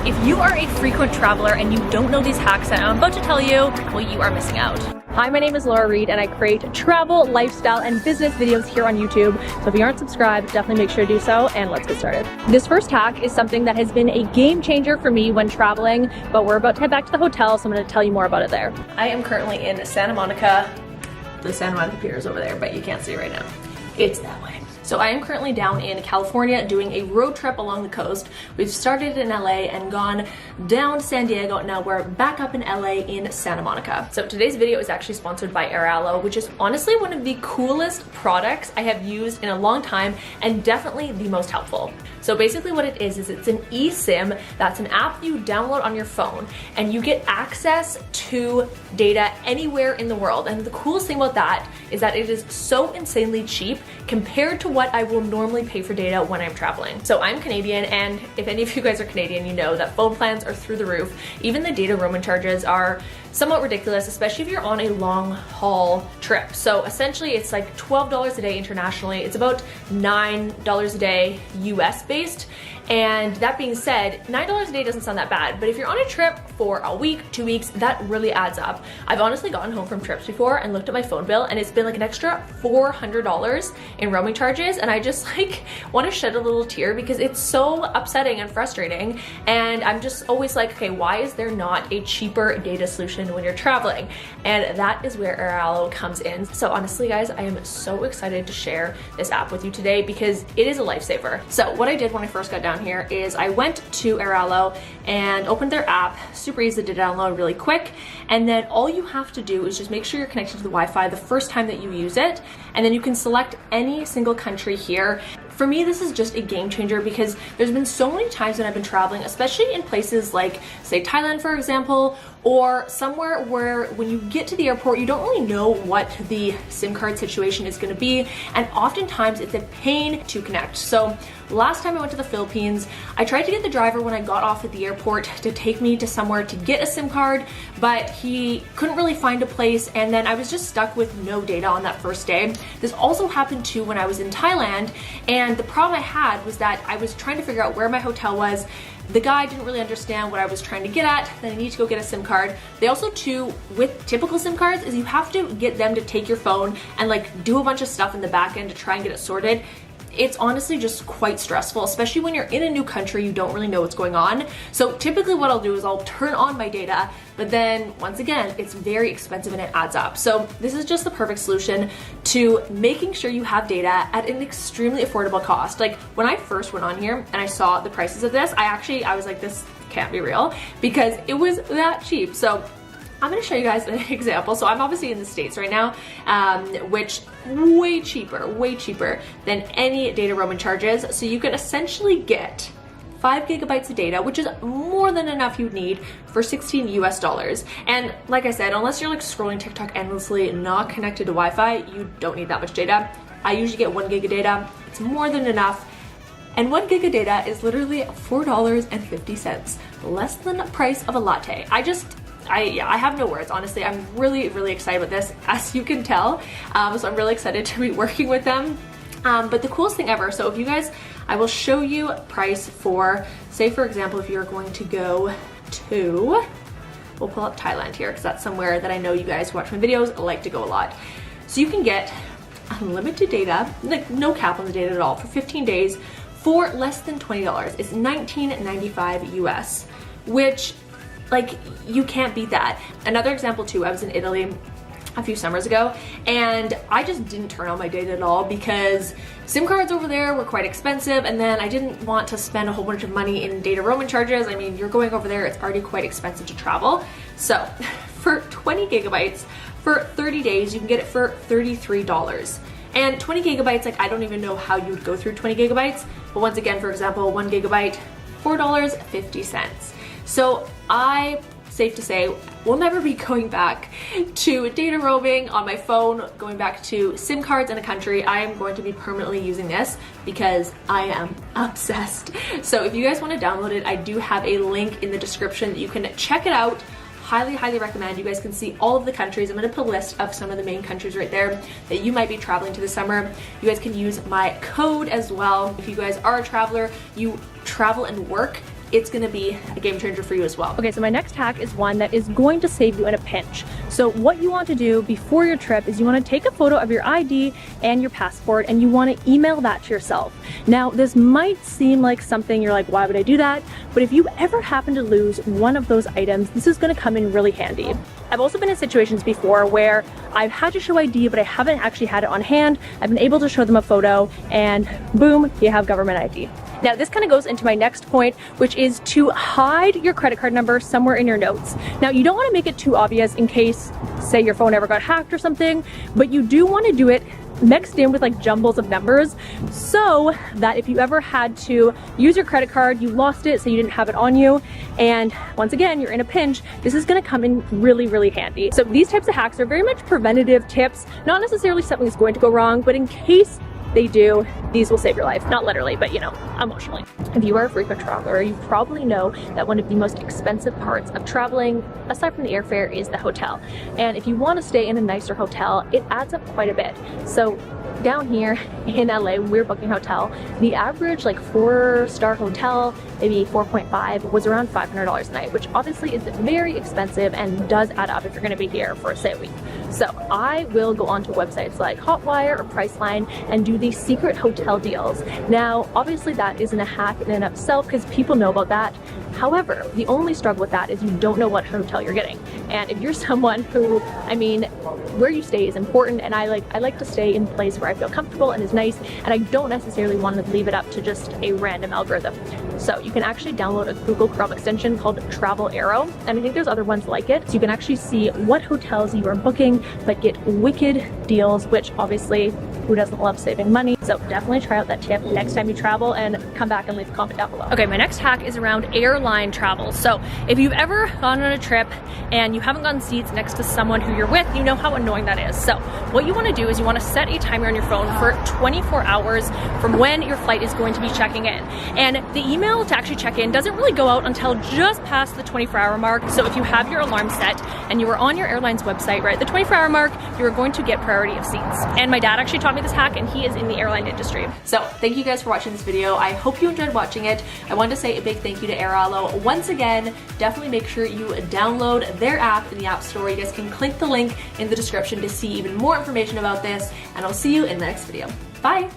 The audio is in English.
If you are a frequent traveler and you don't know these hacks that I'm about to tell you, well, you are missing out. Hi, my name is Laura Reed and I create travel, lifestyle, and business videos here on YouTube. So if you aren't subscribed, definitely make sure to do so, and let's get started. This first hack is something that has been a game changer for me when traveling, but we're about to head back to the hotel, so I'm going to tell you more about it there. I am currently in Santa Monica. The Santa Monica Pier is over there, but you can't see it right now. It's that way. So I am currently down in California doing a road trip along the coast. We've started in LA and gone down San Diego, and now we're back up in LA in Santa Monica. So today's video is actually sponsored by AirAllo, which is honestly one of the coolest products I have used in a long time and definitely the most helpful. So basically what it is it's an eSIM. That's an app you download on your phone and you get access to data anywhere in the world. And the coolest thing about that is that it is so insanely cheap compared to what I will normally pay for data when I'm traveling. So I'm Canadian, and if any of you guys are Canadian, you know that phone plans are through the roof. Even the data roaming charges are somewhat ridiculous, especially if you're on a long haul trip. So essentially it's like $12 a day internationally. It's about $9 a day US based. And that being said, $9 a day doesn't sound that bad, but if you're on a trip for a week, 2 weeks, that really adds up. I've honestly gotten home from trips before and looked at my phone bill and it's been like an extra $400 in roaming charges, and I just like want to shed a little tear because it's so upsetting and frustrating. And I'm just always like, okay, why is there not a cheaper data solution when you're traveling? And that is where AirAllo comes in. So honestly guys, I am so excited to share this app with you today because it is a lifesaver. So what I did when I first got down here is I went to AirAllo and opened their app. Super easy to download, really quick. And then all you have to do is just make sure you're connected to the Wi-Fi the first time that you use it. And then you can select any single country here. For me, this is just a game changer because there's been so many times when I've been traveling, especially in places like, say, Thailand, for example, or somewhere where when you get to the airport, you don't really know what the SIM card situation is going to be. And oftentimes it's a pain to connect. So last time I went to the Philippines, I tried to get the driver when I got off at the airport to take me to somewhere to get a SIM card, but he couldn't really find a place. And then I was just stuck with no data on that first day. This also happened too when I was in Thailand. And the problem I had was that I was trying to figure out where my hotel was. The guy didn't really understand what I was trying to get at, then I need to go get a SIM card. They also too, with typical SIM cards, is you have to get them to take your phone and like do a bunch of stuff in the back end to try and get it sorted. It's honestly just quite stressful, especially when you're in a new country, you don't really know what's going on. So typically what I'll do is I'll turn on my data, but then once again, it's very expensive and it adds up. So this is just the perfect solution to making sure you have data at an extremely affordable cost. Like when I first went on here and I saw the prices of this, I was like, this can't be real because it was that cheap. So I'm going to show you guys an example. So I'm obviously in the States right now, which way cheaper than any data roaming charges. So you can essentially get 5 gigabytes of data, which is more than enough you'd need for 16 US dollars. And like I said, unless you're like scrolling TikTok endlessly and not connected to Wi-Fi, you don't need that much data. I usually get 1 gig of data. It's more than enough. And 1 gig of data is literally $4.50, less than the price of a latte. I have no words, honestly. I'm really excited with this, as you can tell. So I'm really excited to be working with them. But the coolest thing ever, so if you guys, I will show you price for, say for example, if you're going to go to, we'll pull up Thailand here because that's somewhere that I know you guys who watch my videos like to go a lot. So you can get unlimited data, like no cap on the data at all, for 15 days for less than $20. It's $19.95 US, which like you can't beat that. Another example too, I was in Italy a few summers ago and I just didn't turn on my data at all because SIM cards over there were quite expensive, and then I didn't want to spend a whole bunch of money in data roaming charges. I mean, you're going over there, it's already quite expensive to travel. So for 20 gigabytes for 30 days, you can get it for $33. And 20 gigabytes, like I don't even know how you would go through 20 gigabytes. But once again, for example, 1 gigabyte, $4.50. So safe to say, we'll never be going back to data roaming on my phone, going back to SIM cards in a country. I am going to be permanently using this because I am obsessed. So if you guys want to download it, I do have a link in the description that you can check it out. Highly recommend. You guys can see all of the countries. I'm going to put a list of some of the main countries right there that you might be traveling to this summer. You guys can use my code as well. If you guys are a traveler, you travel and work it's gonna be a game changer for you as well. Okay, so my next hack is one that is going to save you in a pinch. So what you want to do before your trip is you want to take a photo of your ID and your passport, and you want to email that to yourself. Now, this might seem like something you're like, why would I do that? But if you ever happen to lose one of those items, this is going to come in really handy. I've also been in situations before where I've had to show ID, but I haven't actually had it on hand. I've been able to show them a photo, and boom, you have government ID. Now, this kind of goes into my next point, which is to hide your credit card number somewhere in your notes. Now, you don't want to make it too obvious in case, say, your phone ever got hacked or something, but you do want to do it mixed in with like jumbles of numbers, so that if you ever had to use your credit card, you lost it, so you didn't have it on you, and once again, you're in a pinch, this is going to come in really, really handy. So these types of hacks are very much preventative tips, not necessarily something that's going to go wrong, but in case they do, these will save your life. Not literally, but you know, emotionally. If you are a frequent traveler, you probably know that one of the most expensive parts of traveling, aside from the airfare, is the hotel. And if you want to stay in a nicer hotel, it adds up quite a bit. So down here in LA, when we were booking a hotel, the average like 4-star hotel, maybe 4.5, was around $500 a night, which obviously is very expensive and does add up if you're going to be here for, say, a week. So I will go onto websites like Hotwire or Priceline and do these secret hotel deals. Now, obviously that isn't a hack in and of itself because people know about that. However, the only struggle with that is you don't know what hotel you're getting. And if you're someone who, I mean, where you stay is important, and I like to stay in a place where I feel comfortable and is nice, and I don't necessarily want to leave it up to just a random algorithm. So you can actually download a Google Chrome extension called Travel Arrow, and I think there's other ones like it. So you can actually see what hotels you are booking, but get wicked deals, which obviously, who doesn't love saving money? So definitely try out that tip next time you travel and come back and leave a comment down below. Okay, my next hack is around airline travel. So if you've ever gone on a trip and you haven't gotten seats next to someone who you're with, you know how annoying that is. So what you want to do is you want to set a timer on your phone for 24 hours from when your flight is going to be checking in. And the email to actually check in doesn't really go out until just past the 24-hour mark. So if you have your alarm set and you are on your airline's website, right, the 24-hour mark, you're going to get priority of seats. And my dad actually taught me this hack, and he is in the airline industry. So thank you guys for watching this video. I hope you enjoyed watching it. I wanted to say a big thank you to Airalo. Once again, definitely make sure you download their app in the App Store. You guys can click the link in the description to see even more information about this, and I'll see you in the next video. Bye!